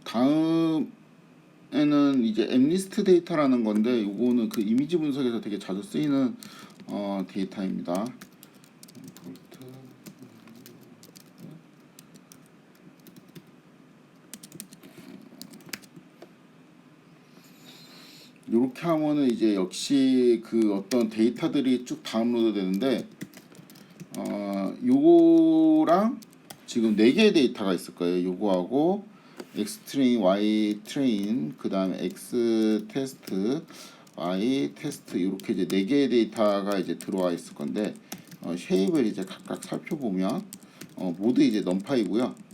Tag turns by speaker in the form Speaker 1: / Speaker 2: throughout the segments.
Speaker 1: 다음에는 이제 엠리스트 데이터라는 건데, 요거는 그 이미지 분석에서 되게 자주 쓰이는 데이터입니다. 이렇게 하면은 이제 역시 그 어떤 데이터들이 쭉 다운로드 되는데, 요거랑 지금 4개의 데이터가 있을 거예요. 요거하고 X 트레인, Y 트레인, 그 다음에 X 테스트, Y 테스트, 이렇게 이제 4개의 데이터가 이제 들어와 있을 건데, 쉐입을 이제 각각 살펴보면 모두 이제 넘파이고요.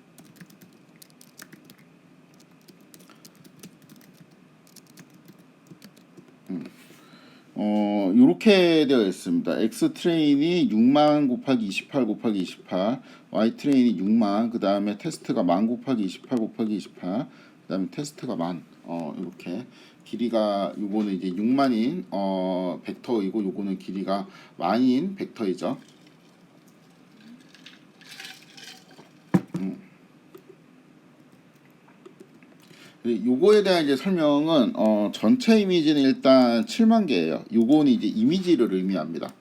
Speaker 1: 요렇게 되어 있습니다. X 트레인이 6만 곱하기 28 곱하기 28, Y 트레인이 6만, 그 다음에 테스트가 만 곱하기 28 곱하기 28, 그 다음에 테스트가 만. 이렇게 길이가 요거는 이제 6만인 벡터이고, 요거는 길이가 만인 벡터이죠. 요거에 대한 이제 설명은 전체 이미지는 일단 7만 개예요. 요거는 이제 이미지를 의미합니다.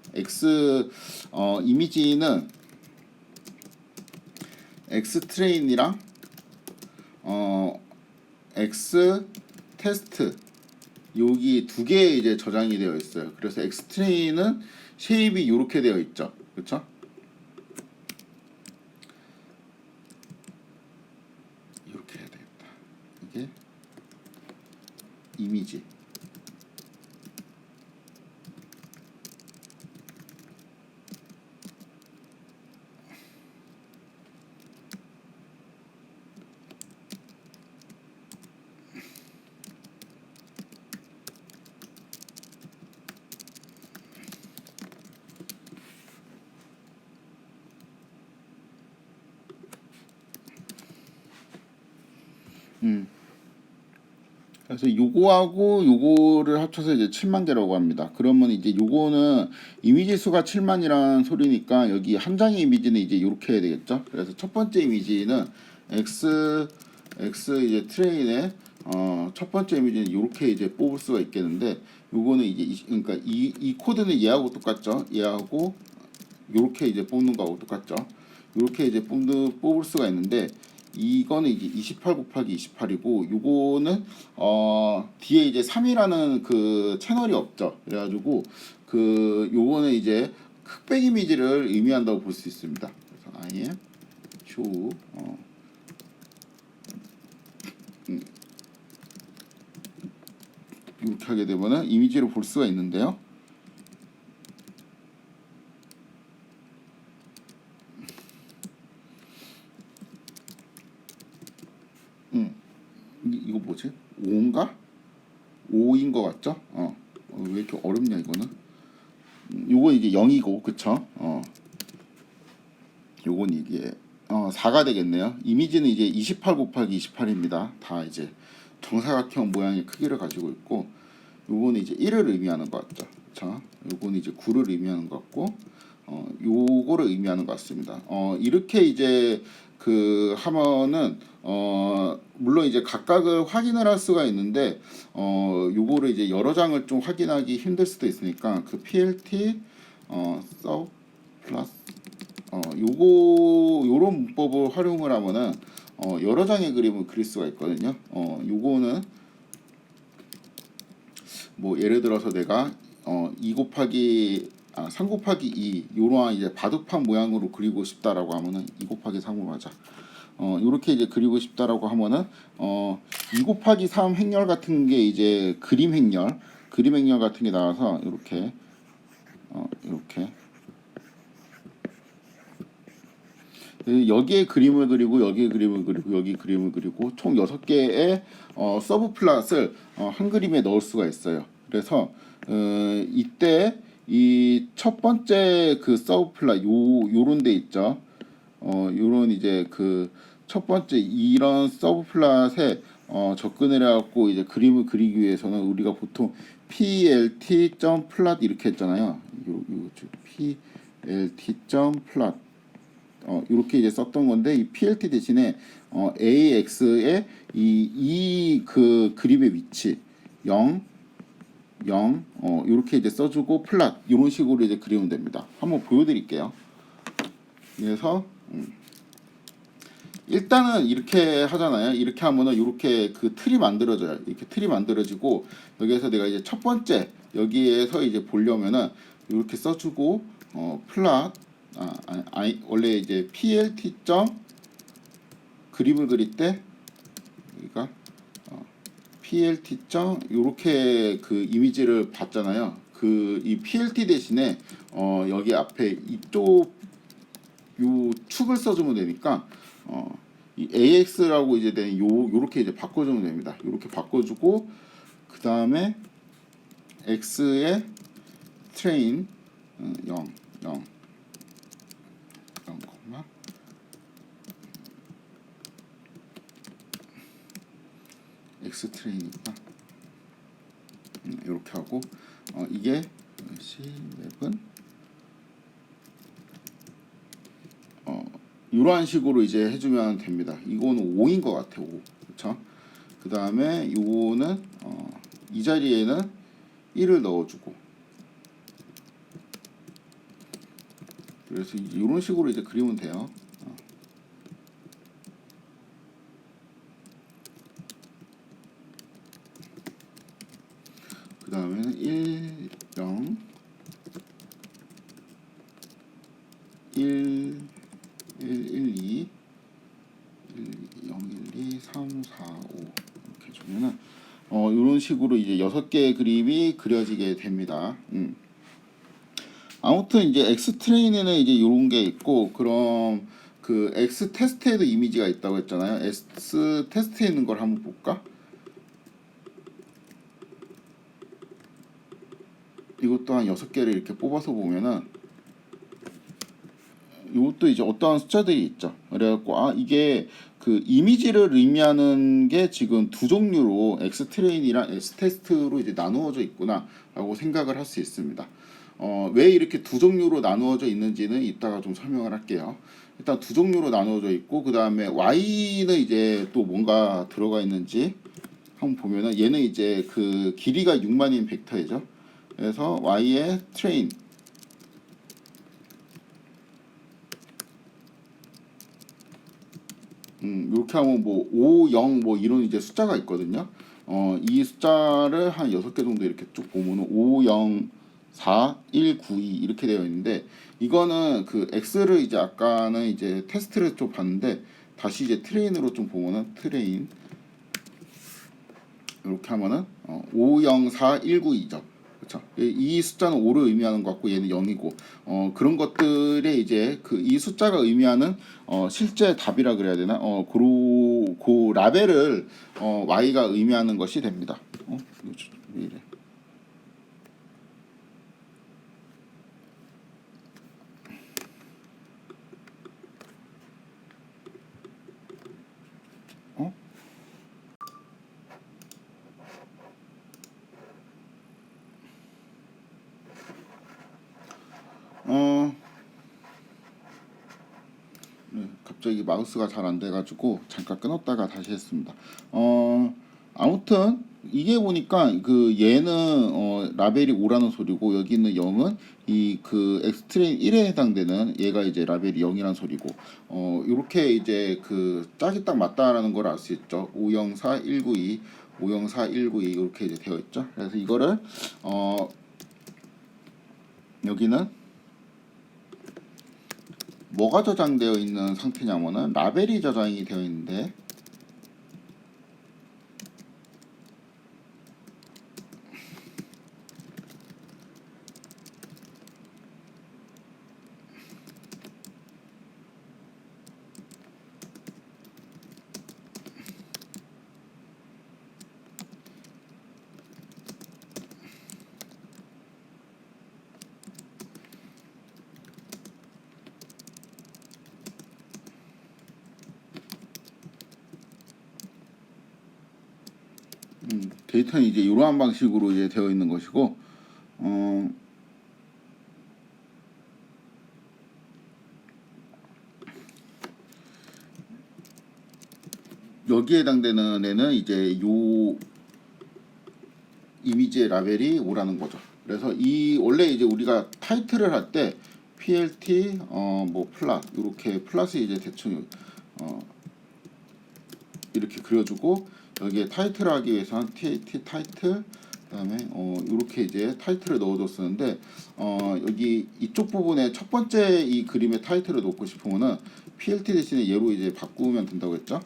Speaker 1: 이미지는 X 트레인이랑 X 테스트 여기 2개 이제 저장이 되어 있어요. 그래서 X 트레인은 쉐입이 이렇게 되어 있죠. 그렇죠? 이렇게 해야 되겠다. 이게 이미지. 그래서 요거하고 요거를 합쳐서 이제 7만 개라고 합니다. 그러면 이제 요거는 이미지 수가 7만이라는 소리니까 여기 한 장의 이미지는 이제 이렇게 해야 되겠죠. 그래서 첫 번째 이미지는 X 이제 트레인의 첫 번째 이미지는 이렇게 이제 뽑을 수가 있겠는데, 요거는 이제 그러니까 이 코드는 얘하고 똑같죠. 얘하고 요렇게 이제 뽑는 거하고 똑같죠. 요렇게 이제 뽑을 수가 있는데, 이거는 이제 28 곱하기 28이고, 요거는 뒤에 이제 3이라는 그 채널이 없죠. 그래가지고 그 요거는 이제 흑백 이미지를 의미한다고 볼 수 있습니다. 그래서 I am show 이렇게 하게 되면은 이미지를 볼 수가 있는데요. 이거 뭐지? 5인가? 5인 것 같죠? 왜 이렇게 어렵냐 이거는? 요건 이제 0이고, 그쵸? 요건 이게 4가 되겠네요. 이미지는 이제 28 곱하기 28입니다. 다 이제 정사각형 모양의 크기를 가지고 있고, 요거는 이제 1을 의미하는 것 같죠. 자, 요거는 이제 9를 의미하는 것 같고, 요거를 의미하는 것 같습니다. 이렇게 이제 그 하면은 물론 이제 각각을 확인을 할 수가 있는데, 요거를 이제 여러 장을 좀 확인하기 힘들 수도 있으니까 그 PLT 서브 플러스 요런 문법을 활용을 하면은 여러 장의 그림을 그릴 수가 있거든요. 요거는 뭐 예를 들어서 내가 2 곱하기 3 곱하기 2 요러한 이제 바둑판 모양으로 그리고 싶다라고 하면은 2 곱하기 3으로 하자. 요렇게 이제 그리고 싶다라고 하면은 2 곱하기 3 행렬 같은 게 이제 그림 행렬 같은 게 나와서 요렇게 이렇게 여기에 그림을 그리고 여기에 그림을 그리고 여기 그림을 그리고 총 6개의 서브 플랫을 한 그림에 넣을 수가 있어요. 그래서 이때 이 첫 번째 그 서브 플랫 요런 데 있죠. 요런 이제 그 첫 번째 이런 서브 플랫에 접근을 해갖고 이제 그림을 그리기 위해서는 우리가 보통 plt.plot 이렇게 했잖아요. 요 plt.plot 이렇게 이제 썼던 건데 이 PLT 대신에 AX의 이 그 그립의 위치 0 0 이렇게 이제 써주고 플랫 이런 식으로 이제 그리면 됩니다. 한번 보여드릴게요. 그래서 일단은 이렇게 하잖아요. 이렇게 하면은 이렇게 그 틀이 만들어져요. 이렇게 틀이 만들어지고 여기에서 내가 이제 첫 번째 여기에서 이제 보려면은 이렇게 써주고 플랫 원래 이제 PLT 점 그림을 그릴 때 여기가 PLT 점 이렇게 그 이미지를 봤잖아요. 그 이 PLT 대신에 여기 앞에 이쪽 요 축을 써주면 되니까 이 AX라고 이제 된 요렇게 이제 바꿔주면 됩니다. 요렇게 바꿔주고 그 다음에 X의 트레인 0 0 0, X 트레인이니까 이렇게 하고 이게 C맵은 이러한 식으로 이제 해주면 됩니다. 이거는 5인 것 같아요. 5. 그렇죠? 그 다음에 이거는 이 자리에는 1을 넣어주고 그래서 이런 식으로 이제 그리면 돼요. 그 다음에는 1 0 1 1 2 0 1 2 3 4 5 이렇게 주면은 이런 식으로 이제 6개의 그림이 그려지게 됩니다. 아무튼 이제 X 트레인에는 이제 이런 게 있고 그럼 그 X 테스트에도 이미지가 있다고 했잖아요. X 테스트에 있는 걸 한번 볼까? 이것도 한 6개를 이렇게 뽑아서 보면은 이것도 이제 어떠한 숫자들이 있죠. 그래갖고 이게 그 이미지를 의미하는 게 지금 두 종류로 X 트레인이랑 X 테스트로 이제 나누어져 있구나라고 생각을 할 수 있습니다. 왜 이렇게 두 종류로 나누어져 있는지는 이따가 좀 설명을 할게요. 일단 두 종류로 나누어져 있고 그 다음에 Y는 이제 또 뭔가 들어가 있는지 한번 보면은 얘는 이제 그 길이가 6만인 벡터이죠. 그래서 Y의 트레인 이렇게 하면 뭐 5, 0 뭐 이런 이제 숫자가 있거든요. 이 숫자를 한 6개 정도 이렇게 쭉 보면은 5, 0, 4, 1, 9, 2 이렇게 되어 있는데 이거는 그 X를 이제 아까는 이제 테스트를 좀 봤는데 다시 이제 트레인으로 좀 보면은 트레인 이렇게 하면은 5, 0, 4, 1, 9, 2죠. 그렇죠. 이 숫자는 5를 의미하는 것 같고 얘는 0이고 그런 것들에 이제 그 이 숫자가 의미하는 실제 답이라 그래야 되나? 그 라벨을 y가 의미하는 것이 됩니다. 왜 이래? 어? 네, 갑자기 마우스가 잘 안 돼가지고 잠깐 끊었다가 다시 했습니다. 아무튼 이게 보니까 그 얘는 라벨이 5라는 소리고 여기는 0은 이 그 엑스트레인 1에 해당되는 얘가 이제 라벨이 0이라는 소리고 요렇게 이제 그 짝이 딱 맞다라는 걸 알 수 있죠. 504 192 504 192 이렇게 이제 되어 있죠. 그래서 이거를 여기는 뭐가 저장되어 있는 상태냐면은 라벨이 저장이 되어 있는데 데이터는 이제 이러한 방식으로 이제 되어 있는 것이고 여기에 해당되는 애는 이제 요 이미지의 라벨이 오라는 거죠. 그래서 이 원래 이제 우리가 타이틀을 할 때 PLT 뭐 플랫 이렇게 플랫이 이제 대충 이렇게 그려주고 여기에 타이틀을 하기 위해서는 TAT 타이틀 그다음에 이렇게 이제 타이틀을 넣어줬었는데 여기 이쪽 부분에 첫 번째 이 그림의 타이틀을 넣고 싶으면은 PLT 대신에 얘로 이제 바꾸면 된다고 했죠.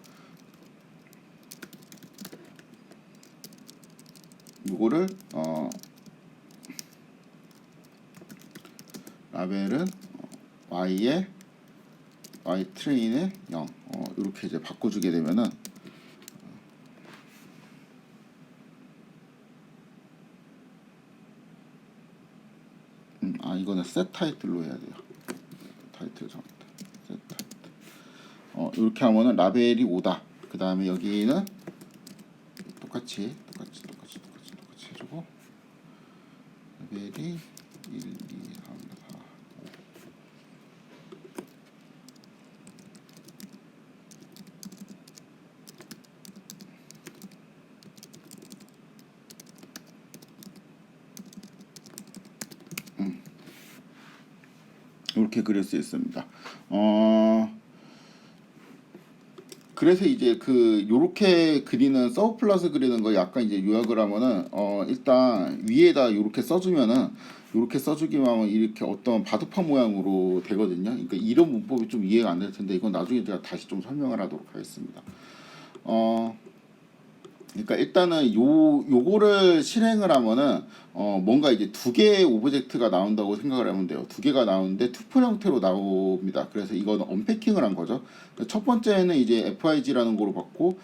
Speaker 1: 이거를 라벨은 y에 y 트레인에 0 이렇게 이제 바꿔주게 되면은 이거는 셋 타이틀로 해야 돼요. 타이틀 정했다. 셋 타이틀. 이렇게 하면은 라벨이 5다. 그 다음에 여기는 똑같이 해주고 라벨이 1, 2, 3, 4, 5. 이렇게 그릴 수 있습니다. 그래서 이제 요렇게 그리는 서브플랫을 그리는 거 약간 이제 요약을 하면은 일단 위에다 요렇게 써주면은 요렇게 써주기만 하면 이렇게 어떤 바둑판 모양으로 되거든요. 그러니까 이런 문법이 좀 이해가 안 될 텐데 이건 나중에 제가 다시 좀 설명을 하도록 하겠습니다. 그러니까 일단은 요거를 실행을 하면은 뭔가 이제 두 개의 오브젝트가 나온다고 생각을 하면 돼요. 두 개가 나오는데 투표 형태로 나옵니다. 그래서 이거는 언패킹을 한 거죠. 첫 번째는 이제 FIG라는 거로 봤고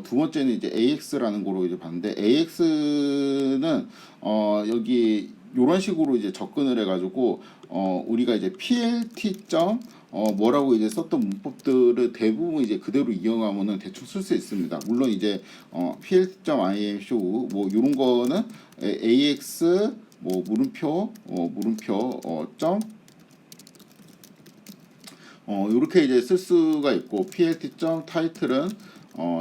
Speaker 1: 두 번째는 이제 AX라는 거로 이제 봤는데 AX는 여기 요런 식으로 이제 접근을 해가지고 우리가 이제 PLT 뭐라고 이제 썼던 문법들을 대부분 이제 그대로 이용하면은 대충 쓸 수 있습니다. 물론 이제 PLT.IMShow 뭐 이런 거는 AX 뭐 물음표 점 이렇게 이제 쓸 수가 있고 PLT.title은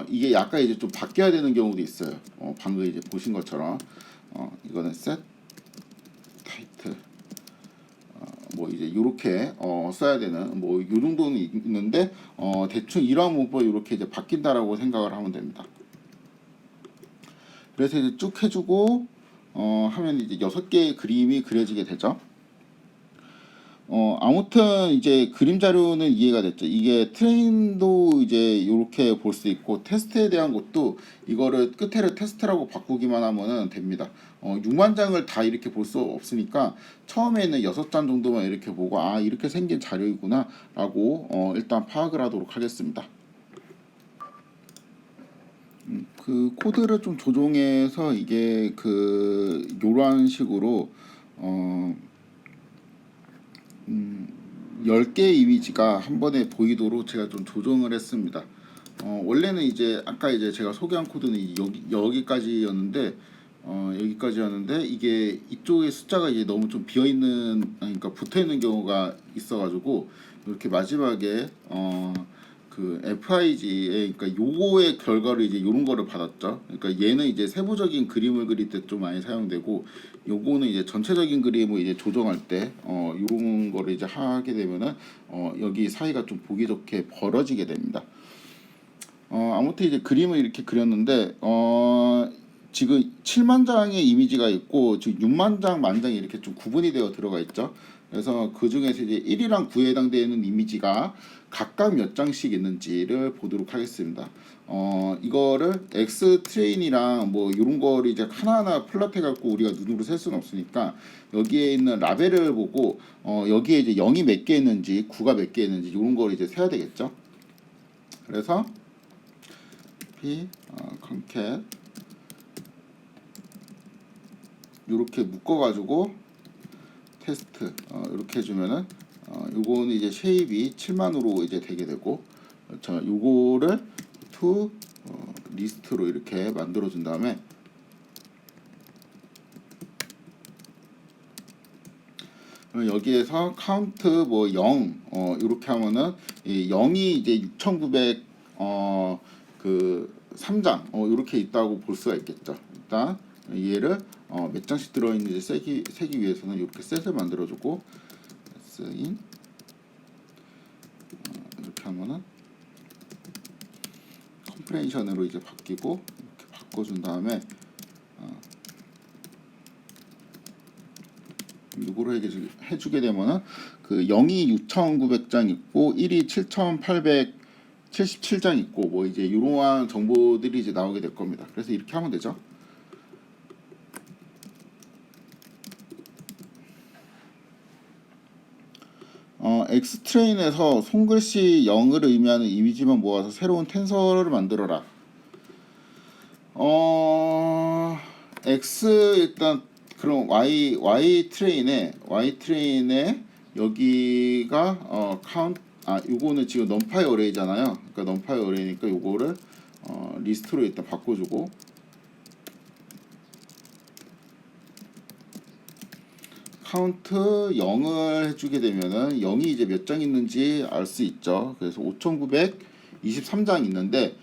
Speaker 1: 이게 약간 이제 좀 바뀌어야 되는 경우도 있어요. 방금 이제 보신 것처럼 이거는 set title 뭐 이제 이렇게 써야 되는 뭐 요 정도는 있는데 대충 이러한 문법이 이렇게 이제 바뀐다라고 생각을 하면 됩니다. 그래서 이제 쭉 해주고 하면 이제 6개의 그림이 그려지게 되죠. 아무튼 이제 그림 자료는 이해가 됐죠. 이게 트레인도 이제 이렇게 볼 수 있고 테스트에 대한 것도 이거를 끝에를 테스트라고 바꾸기만 하면은 됩니다. 6만 장을 다 이렇게 볼 수 없으니까 처음에는 6장 정도만 이렇게 보고 이렇게 생긴 자료이구나 라고 일단 파악을 하도록 하겠습니다. 그 코드를 좀 조정해서 이게 요런 식으로 10개의 이미지가 한 번에 보이도록 제가 좀 조정을 했습니다. 원래는 이제 아까 이제 제가 소개한 코드는 여기까지였는데 이게 이쪽에 숫자가 이제 너무 좀 그러니까 붙어 있는 경우가 있어가지고 이렇게 마지막에 FIG에 그러니까 요거의 결과를 이제 요런 거를 받았죠. 그러니까 얘는 이제 세부적인 그림을 그릴 때 좀 많이 사용되고 요거는 이제 전체적인 그림을 이제 조정할 때 요런 거를 이제 하게 되면은 여기 사이가 좀 보기 좋게 벌어지게 됩니다. 아무튼 이제 그림을 이렇게 그렸는데 지금 7만 장의 이미지가 있고 지금 6만 장, 만장이 이렇게 좀 구분이 되어 들어가 있죠. 그래서 그 중에서 이제 1이랑 9에 해당되는 이미지가 각각 몇 장씩 있는지를 보도록 하겠습니다. 이거를 X 트레인이랑 뭐 이런 거를 이제 하나하나 플롯해 갖고 우리가 눈으로 셀 수는 없으니까 여기에 있는 라벨을 보고 여기에 이제 0이 몇 개 있는지 9가 몇 개 있는지 이런 걸 이제 세야 되겠죠. 그래서 p concat 이렇게 묶어가지고 테스트 이렇게 해주면은 요거는 이제 쉐입이 7만으로 이제 되게 되고 요거를 to 리스트로 이렇게 만들어 준 다음에 여기에서 카운트 뭐 0 이렇게 하면은 이 0이 이제 6900 3장 이렇게 있다고 볼 수가 있겠죠. 일단 얘를 몇 장씩 들어있는지 세기 위해서는 이렇게 셋을 만들어주고 셋인 이렇게 하면은 컴프레hension으로 이제 바뀌고 이렇게 바꿔준 다음에 이거를 해주게 되면은 그 0이 6,900장 있고 1이 7,877장 있고 뭐 이제 이러한 정보들이 이제 나오게 될 겁니다. 그래서 이렇게 하면 되죠. 엑스트레인에서 손글씨 0을 의미하는 이미지만 모아서 새로운 텐서를 만들어라. X 일단 그럼 Y 트레인에 여기가 카운트 요거는 지금 넘파이 어레이잖아요. 그러니까 넘파이 어레이니까 요거를 리스트로 일단 바꿔주고 카운트 0을 해주게 되면은 0이 이제 몇 장 있는지 알 수 있죠. 그래서 5,923장 있는데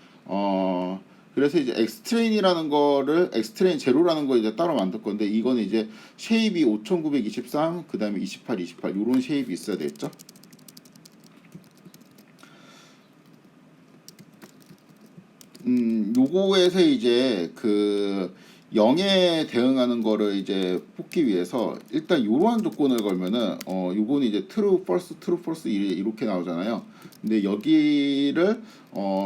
Speaker 1: 그래서 이제 엑스트레인이라는 거를 엑스트레인 제로라는 거 이제 따로 만들 건데 이거는 이제 쉐입이 5,923 그다음에 28 요런 쉐입이 있어야 되겠죠. 요거에서 이제 그 0에 대응하는 거를 이제 뽑기 위해서 일단 이러한 조건을 걸면은 요거는 이제 true false 이렇게 나오잖아요. 근데 여기를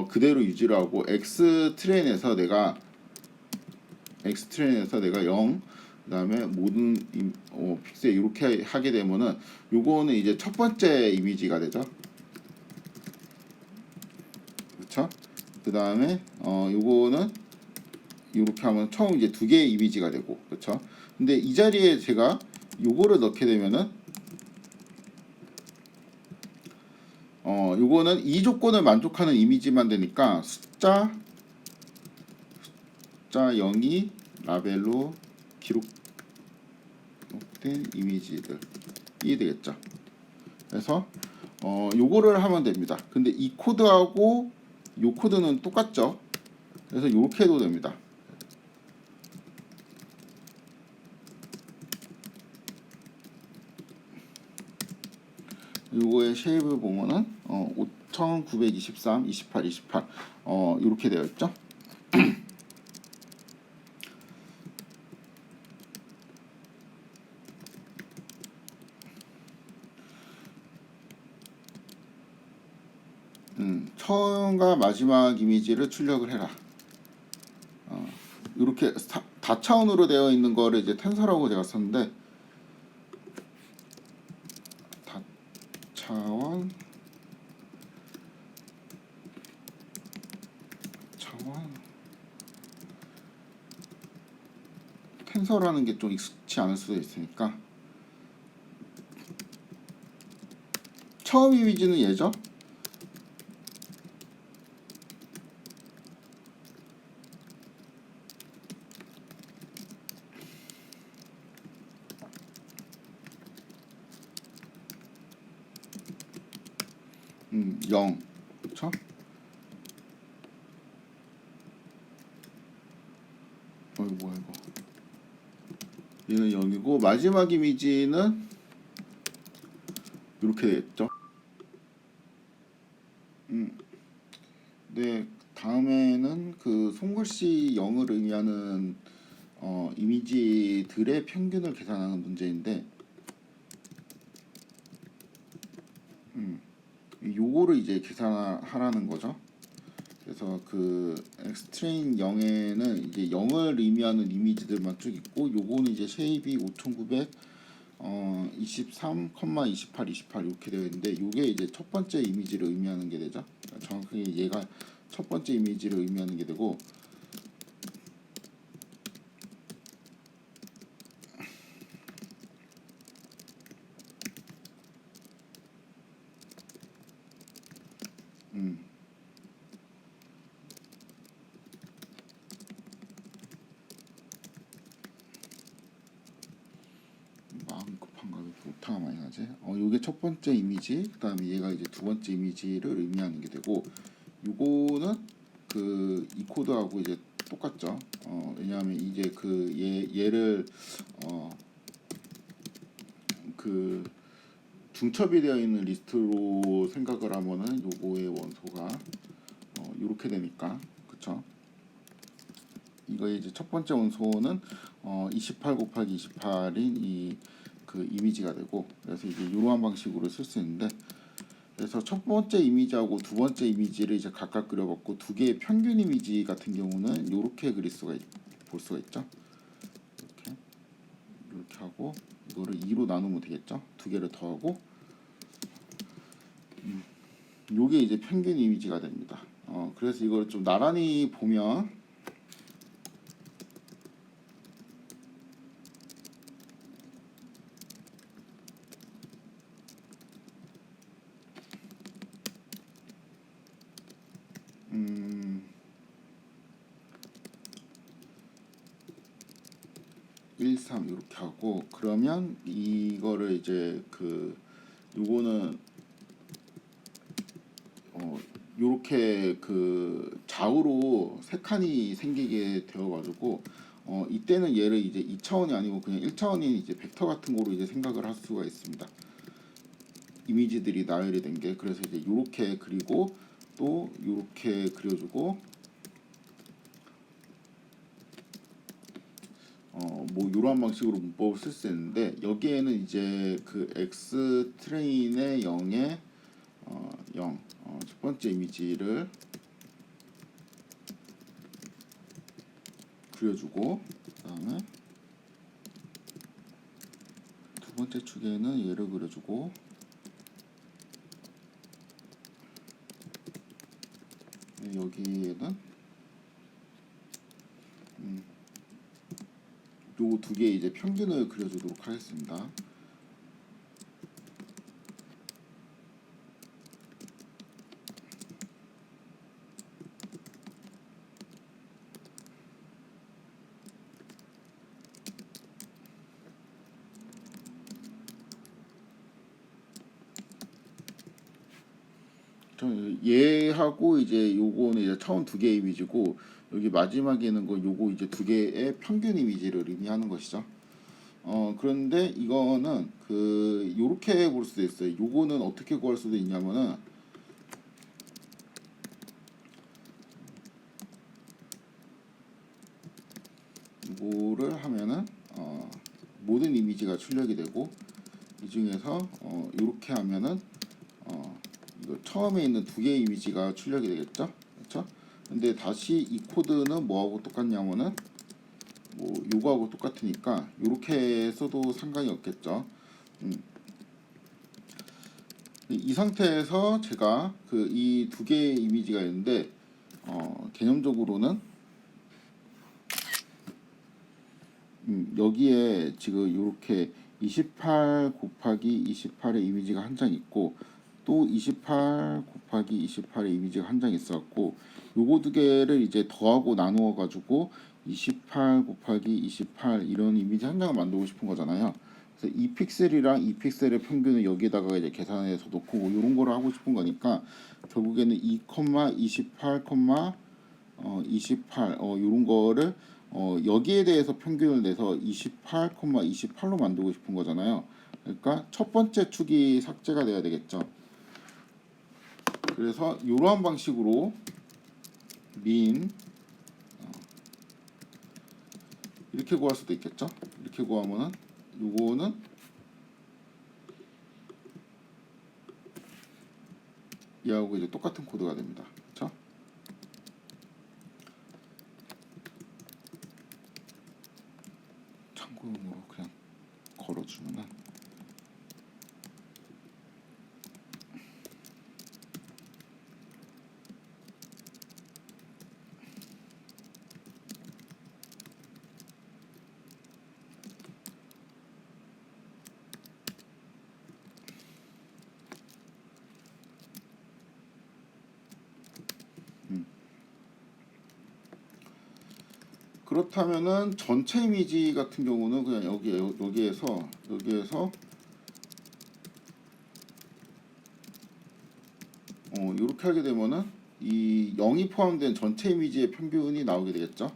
Speaker 1: 그대로 유지를 하고 x 트레인에서 내가 0 그다음에 모든 픽셀 이렇게 하게 되면은 요거는 이제 첫 번째 이미지가 되죠. 그렇죠? 그다음에 요거는 이렇게 하면 처음 이제 두 개의 이미지가 되고 그렇죠. 근데 이 자리에 제가 요거를 넣게 되면은 요거는 이 조건을 만족하는 이미지만 되니까 숫자 0이 라벨로 기록된 이미지들이 되겠죠. 그래서 요거를 하면 됩니다. 근데 이 코드하고 요 코드는 똑같죠. 그래서 이렇게 해도 됩니다. 요거의 쉐입을 보면은 5,923, 28, 이렇게 되어 있죠. 처음과 마지막 이미지를 출력을 해라. 이렇게 다차원으로 되어 있는 거를 이제 텐서라고 제가 썼는데 차원 텐서라는 게 좀 익숙치 않을 수도 있으니까 처음 이미지는 얘죠. 음, 0 그쵸? 뭐야 이거 얘는 0이고 마지막 이미지는 이렇게 됐죠. 네, 다음에는 그 손글씨 0을 의미하는 이미지들의 평균을 계산하는 문제인데 요거를 이제 계산하라는 거죠. 그래서 그 엑스트레인 0에는 이제 0을 의미하는 이미지들만 쭉 있고 요거는 이제 쉐입이 5,900 23, 28 이렇게 되어 있는데 요게 이제 첫 번째 이미지를 의미하는 게 되죠. 정확하게 얘가 첫 번째 이미지를 의미하는 게 되고 마음이 급한가 왜 오타가 많이 나지? 요게 첫 번째 이미지, 그다음에 얘가 이제 두 번째 이미지를 의미하는 게 되고 요거는 그 이 코드하고 이제 똑같죠. 왜냐하면 이제 그 얘를 그 중첩이 되어 있는 리스트로 생각을 하면은 요거의 원소가 이렇게 되니까, 그쵸? 이거의 이제 첫 번째 원소는 28 곱하기 28인 이 그 이미지가 되고, 그래서 이제 이러한 방식으로 쓸 수 있는데, 그래서 첫 번째 이미지하고 두 번째 이미지를 이제 각각 그려봤고, 두 개의 평균 이미지 같은 경우는 이렇게 볼 수가 있죠. 이렇게 하고 이거를 2로 나누면 되겠죠. 두 개를 더하고 요게 이제 평균 이미지가 됩니다. 그래서 이걸 좀 나란히 보면 음, 1, 3 이렇게 하고, 그러면 이거를 이제 그 요거는 요렇게 그 좌우로 세 칸이 생기게 되어가지고 이때는 얘를 이제 2차원이 아니고 그냥 1차원인 이제 벡터 같은 거로 이제 생각을 할 수가 있습니다. 이미지들이 나열이 된 게. 그래서 이제 요렇게 그리고 또 요렇게 그려주고 뭐 이러한 방식으로 문법을 쓸 수 있는데, 여기에는 이제 그 x 트레인의 0에 0 첫 번째 이미지를 그려주고, 그 다음에 두 번째 축에는 얘를 그려주고, 여기에는 요 두 개의 이제 평균을 그려주도록 하겠습니다. 얘하고 이제 요거는 이제 처음 두 개의 이미지고, 여기 마지막에 있는 거 요거 이제 두 개의 평균 이미지를 의미하는 것이죠. 그런데 이거는 그 요렇게 볼 수도 있어요. 요거는 어떻게 구할 수도 있냐면은 이거를 하면은 모든 이미지가 출력이 되고, 이 중에서 요렇게 하면은 이거 처음에 있는 두 개의 이미지가 출력이 되겠죠. 그렇죠? 근데 다시 이 코드는 뭐하고 똑같냐면은 뭐 요거하고 똑같으니까 요렇게 써도 상관이 없겠죠. 이 상태에서 제가 그 이 두 개의 이미지가 있는데 개념적으로는 여기에 지금 요렇게 28 곱하기 28의 이미지가 한 장 있고, 또 28 곱하기 28의 이미지가 한 장 있어갖고, 요거 두 개를 이제 더하고 나누어 가지고 28 곱하기 28 이런 이미지 한 장을 만들고 싶은 거잖아요. 그래서 이 픽셀이랑 이 픽셀의 평균을 여기에다가 이제 계산해서 놓고 뭐 이런 거를 하고 싶은 거니까, 결국에는 2, 28, 28 이런 거를 여기에 대해서 평균을 내서 28, 28로 만들고 싶은 거잖아요. 그러니까 첫 번째 축이 삭제가 돼야 되겠죠. 그래서 이러한 방식으로 민 이렇게 구할 수도 있겠죠. 이렇게 구하면은 요거는 얘하고 이제 똑같은 코드가 됩니다. 그렇죠? 참고용으로 그냥 걸어주면은 그렇다면은 전체 이미지 같은 경우는 그냥 여기에서 이렇게 하게 되면은 이 0이 포함된 전체 이미지의 평균이 나오게 되겠죠.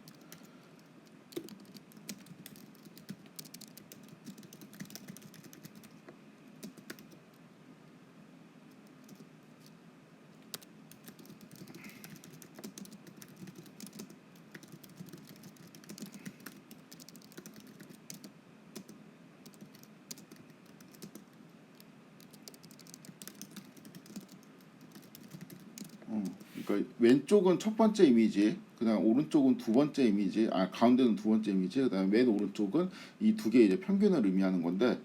Speaker 1: 그러니까 왼쪽은 첫 번째 이미지, 그다음 오른쪽은 두 번째 이미지, 가운데는 두 번째 이미지, 그다음 맨 오른쪽은 이 두 개의 이제 평균을 의미하는 건데,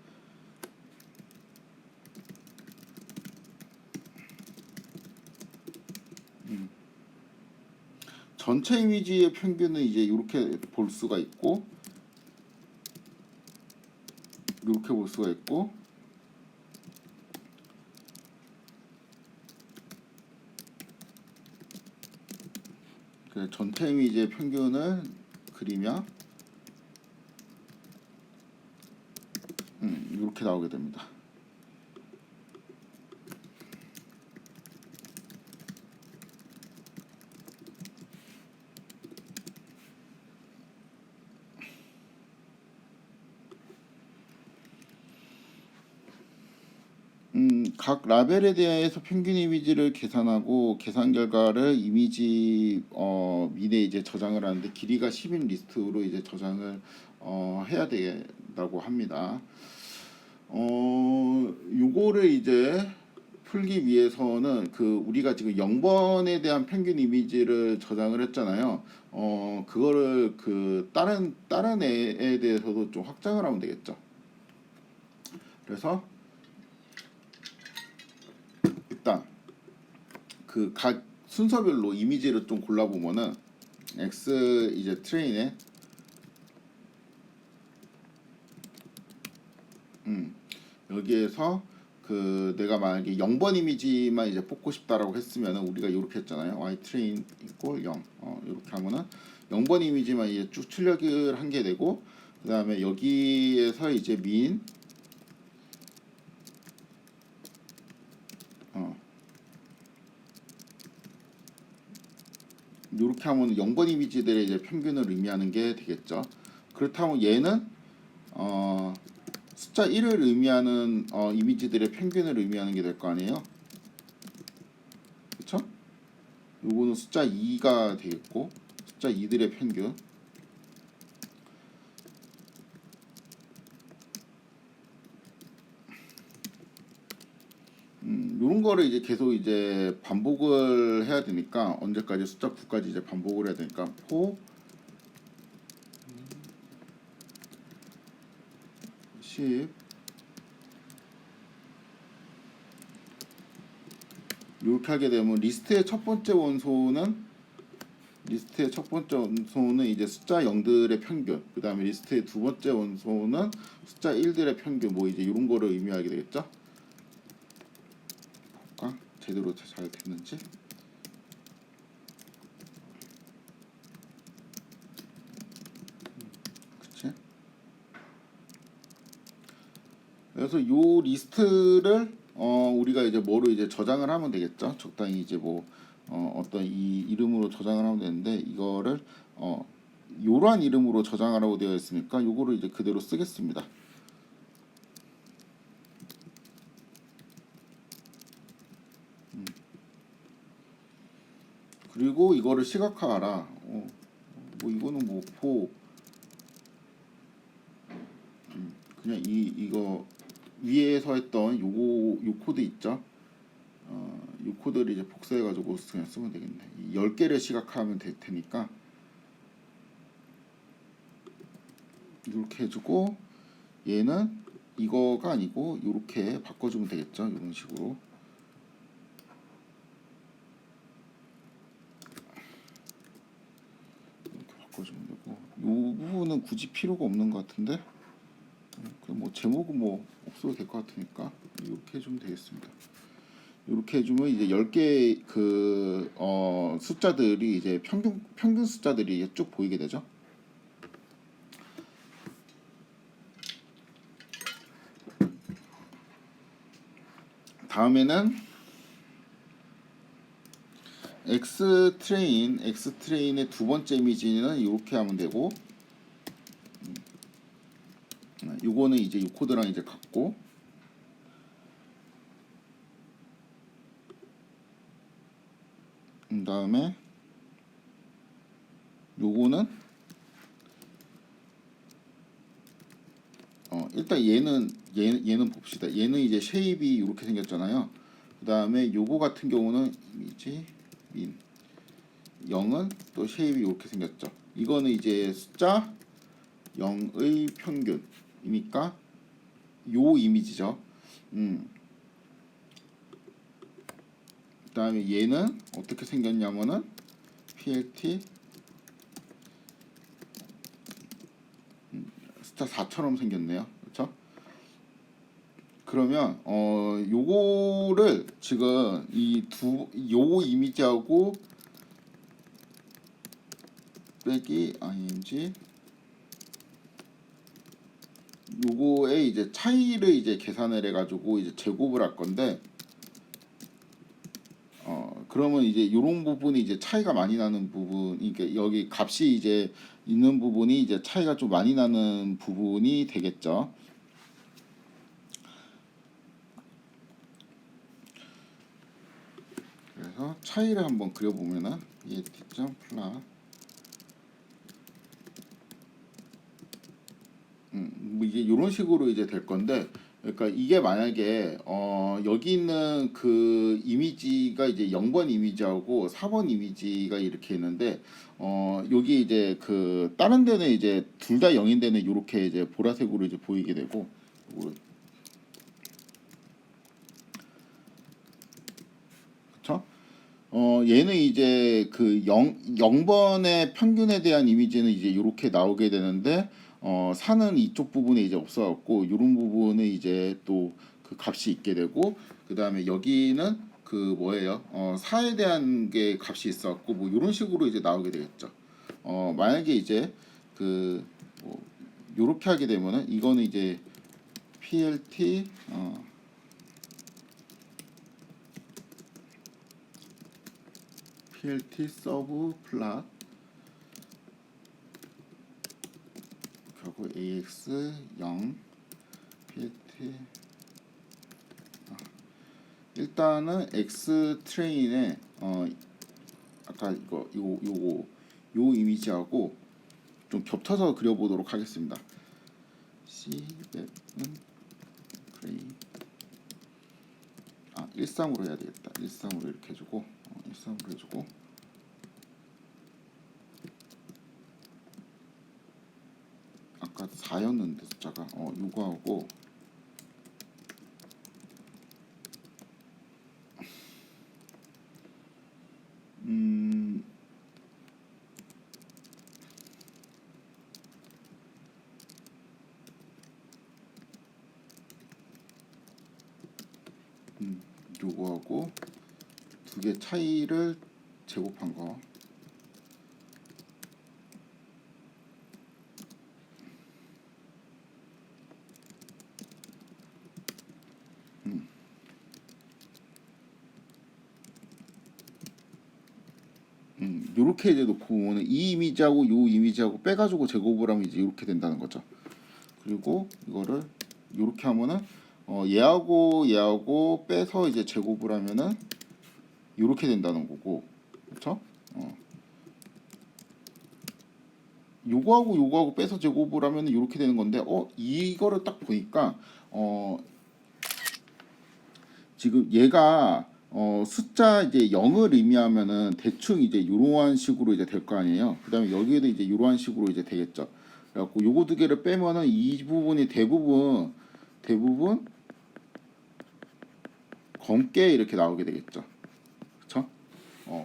Speaker 1: 전체 이미지의 평균은 이제 이렇게 볼 수가 있고, 이렇게 볼 수가 있고, 그 전체 이미지의 평균을 그리면 이렇게 나오게 됩니다. 각 라벨에 대해서 평균 이미지를 계산하고 계산 결과를 이미지 민에 이제 저장을 하는데 길이가 10인 리스트로 이제 저장을 해야 된다고 합니다. 요거를 이제 풀기 위해서는 그 우리가 지금 0번에 대한 평균 이미지를 저장을 했잖아요. 그거를 그 다른 애에 대해서도 좀 확장을 하면 되겠죠. 그래서 일단 그 각 순서별로 이미지를 좀 골라보면은 X 이제 트레인에 여기에서 그 내가 만약에 0번 이미지만 이제 뽑고 싶다라고 했으면은 우리가 이렇게 했잖아요. Y 트레인 이꼴 0 이렇게 하면은 0번 이미지만 이제 쭉 출력을 한 게 되고, 그 다음에 여기에서 이제 민 이렇게 하면 0번 이미지들의 이제 평균을 의미하는 게 되겠죠. 그렇다면 얘는 숫자 1을 의미하는 이미지들의 평균을 의미하는 게 될 거 아니에요. 그쵸? 요거는 숫자 2가 되겠고, 숫자 2들의 평균. 요런 거를 이제 계속 이제 반복을 해야 되니까, 언제까지 숫자 9까지 이제 반복을 해야 되니까 포 10 이렇게 하게 되면 리스트의 첫 번째 원소는 이제 숫자 0들의 평균, 그 다음에 리스트의 두 번째 원소는 숫자 1들의 평균, 뭐 이제 이런 거를 의미하게 되겠죠. 볼까? 제대로 잘 됐는지. 그치? 그래서 요 리스트를 우리가 이제 뭐로 이제 저장을 하면 되겠죠. 적당히 이제 뭐 어떤 이 이름으로 저장을 하면 되는데, 이거를 요러한 이름으로 저장하라고 되어 있으니까 요거를 이제 그대로 쓰겠습니다. 그리고 이거를 시각화하라. 뭐 이거는 뭐포 그냥 이거 위에서 했던 요 코드 있죠. 요 코드를 이제 복사해 가지고 그냥 쓰면 되겠네. 10개를 시각화하면 될 테니까 이렇게 해주고, 얘는 이거가 아니고 이렇게 바꿔주면 되겠죠. 이런 식으로. 이렇게 바꿔주면 되고, 이 부분은 굳이 필요가 없는 것 같은데, 그럼 뭐 제목은 뭐 없어도 될 것 같으니까 이렇게 해주면 되겠습니다. 이렇게 해주면 이제 10개 그 숫자들이 이제 평균 숫자들이 쭉 보이게 되죠. 다음에는 X 트레인의 두 번째 이미지는 이렇게 하면 되고, 요거는 이제 이 코드랑 이제 같고, 다음에 요거는 일단 얘는 봅시다. 얘는 이제 쉐입이 이렇게 생겼잖아요. 그 다음에 요거 같은 경우는 이미지 민 0은 또 쉐입이 이렇게 생겼죠. 이거는 이제 숫자 0의 평균이니까 요 이미지죠. 그 다음에 얘는 어떻게 생겼냐면은 plt 숫자 4처럼 생겼네요. 그렇죠? 그러면 요거를 지금 요 이미지하고 빼기 img 요거의 이제 차이를 이제 계산을 해가지고 이제 제곱을 할 건데, 그러면 이제 요런 부분이 이제 차이가 많이 나는 부분, 그러니까 여기 값이 이제 있는 부분이 이제 차이가 좀 많이 나는 부분이 되겠죠. 그래서 차이를 한번 그려보면은 et 플라 뭐 이게 이런 식으로 이제 될 건데, 그러니까 이게 만약에 여기 있는 그 이미지가 이제 0번 이미지하고 4번 이미지가 이렇게 있는데, 여기 이제 그 다른 데는 이제 둘 다 0인 데는 이렇게 이제 보라색으로 이제 보이게 되고, 그렇죠? 얘는 이제 그 0번의 평균에 대한 이미지는 이제 이렇게 나오게 되는데, 4는 이쪽 부분에 이제 없어갖고 이런 부분은 이제 또 그 값이 있게 되고, 그 다음에 여기는 그 뭐예요? 4에 대한 게 값이 있어갖고 뭐 이런 식으로 이제 나오게 되겠죠. 만약에 이제 그 뭐 요렇게 하게 되면은 이거는 이제 plt plt 서브 플랫 결국 ax 0 plt 일단은 x 트레인에 아까 요 이미지하고 좀 겹쳐서 그려보도록 하겠습니다. c백은 프레임 13으로 해야 되겠다. 13으로 이렇게 해주고 13으로 해주고, 아까 4였는데 숫자가 요거하고 요거하고 두 개 차이를 제곱한 거. 요렇게 이제 놓고 보면은 이 이미지하고 요 이미지하고 빼가지고 제곱을 하면 이제 요렇게 된다는 거죠. 그리고 이거를 요렇게 하면은 얘하고 빼서 이제 제곱을 하면은 요렇게 된다는 거고, 그렇죠? 요거하고 빼서 제곱을 하면 이렇게 되는 건데, 이거를 딱 보니까 지금 얘가 숫자 이제 0을 의미하면은 대충 이제 이러한 식으로 이제 될 거 아니에요. 그다음에 여기에도 이제 이러한 식으로 이제 되겠죠. 그래갖고 요거 두 개를 빼면은 이 부분이 대부분 검게 이렇게 나오게 되겠죠. 그렇죠?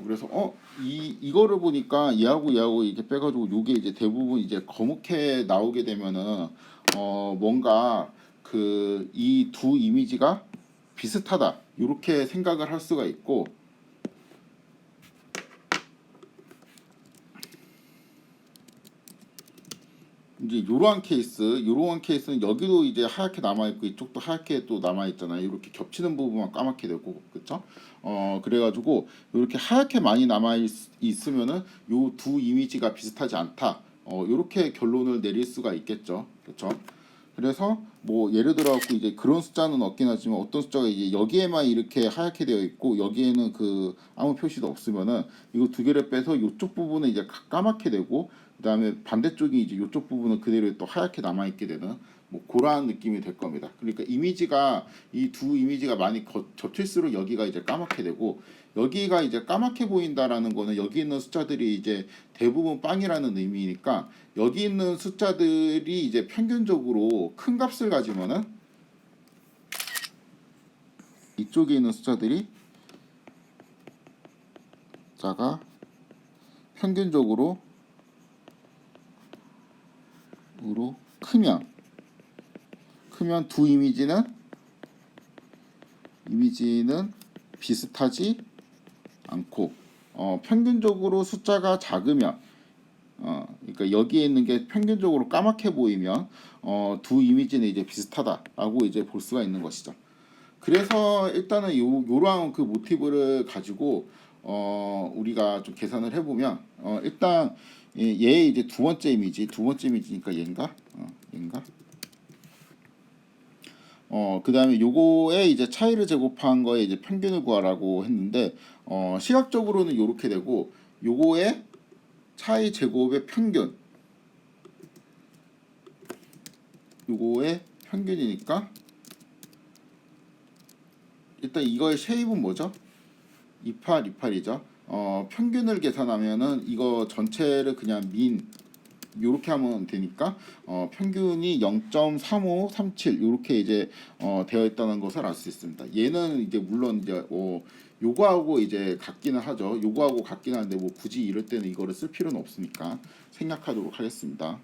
Speaker 1: 그래서 이거를 보니까 얘하고 이렇게 빼가지고 요게 이제 대부분 이제 검게 나오게 되면은 뭔가 그 이 두 이미지가 비슷하다 이렇게 생각을 할 수가 있고, 이제 요러한 케이스는 여기도 이제 하얗게 남아 있고 이쪽도 하얗게 또 남아 있잖아요. 이렇게 겹치는 부분만 까맣게 되고, 그렇죠? 그래가지고 이렇게 하얗게 많이 남아 있으면은 요 두 이미지가 비슷하지 않다. 요렇게 결론을 내릴 수가 있겠죠, 그렇죠? 그래서 뭐 예를 들어 갖고 이제 그런 숫자는 없긴 하지만 어떤 숫자가 이제 여기에만 이렇게 하얗게 되어 있고 여기에는 그 아무 표시도 없으면은 이거 두 개를 빼서 이쪽 부분은 이제 까맣게 되고 그다음에 반대쪽이 이제 이쪽 부분은 그대로 또 하얗게 남아 있게 되는 뭐 그러한 느낌이 될 겁니다. 그러니까 이미지가 이 두 이미지가 많이 겹칠수록 여기가 이제 까맣게 되고 여기가 이제 까맣게 보인다라는 거는 여기 있는 숫자들이 이제 대부분 빵이라는 의미니까 여기 있는 숫자들이 이제 평균적으로 큰 값을 가지면은 이쪽에 있는 숫자들이 숫자가 평균적으로 크면 두 이미지는 비슷하지 않고 평균적으로 숫자가 작으면 그러니까 여기에 있는 게 평균적으로 까맣게 보이면 두 이미지는 이제 비슷하다라고 이제 볼 수가 있는 것이죠. 그래서 일단은 요러한 그 모티브를 가지고 우리가 좀 계산을 해보면 일단 얘 이제 두 번째 이미지니까 얘인가? 그 다음에 요거에 이제 차이를 제곱한 거에 이제 평균을 구하라고 했는데 시각적으로는 요렇게 되고 요거의 차이 제곱의 평균 요거의 평균이니까 일단 이거의 쉐입은 뭐죠? 28이죠. 평균을 계산하면은 이거 전체를 그냥 민 요렇게 하면 되니까 평균이 0.3537 요렇게 이제 되어 있다는 것을 알 수 있습니다. 얘는 이제 물론 이제 요거하고 이제 같기는 하죠. 요거하고 같기는 한데 뭐 굳이 이럴 때는 이거를 쓸 필요는 없으니까 생략하도록 하겠습니다.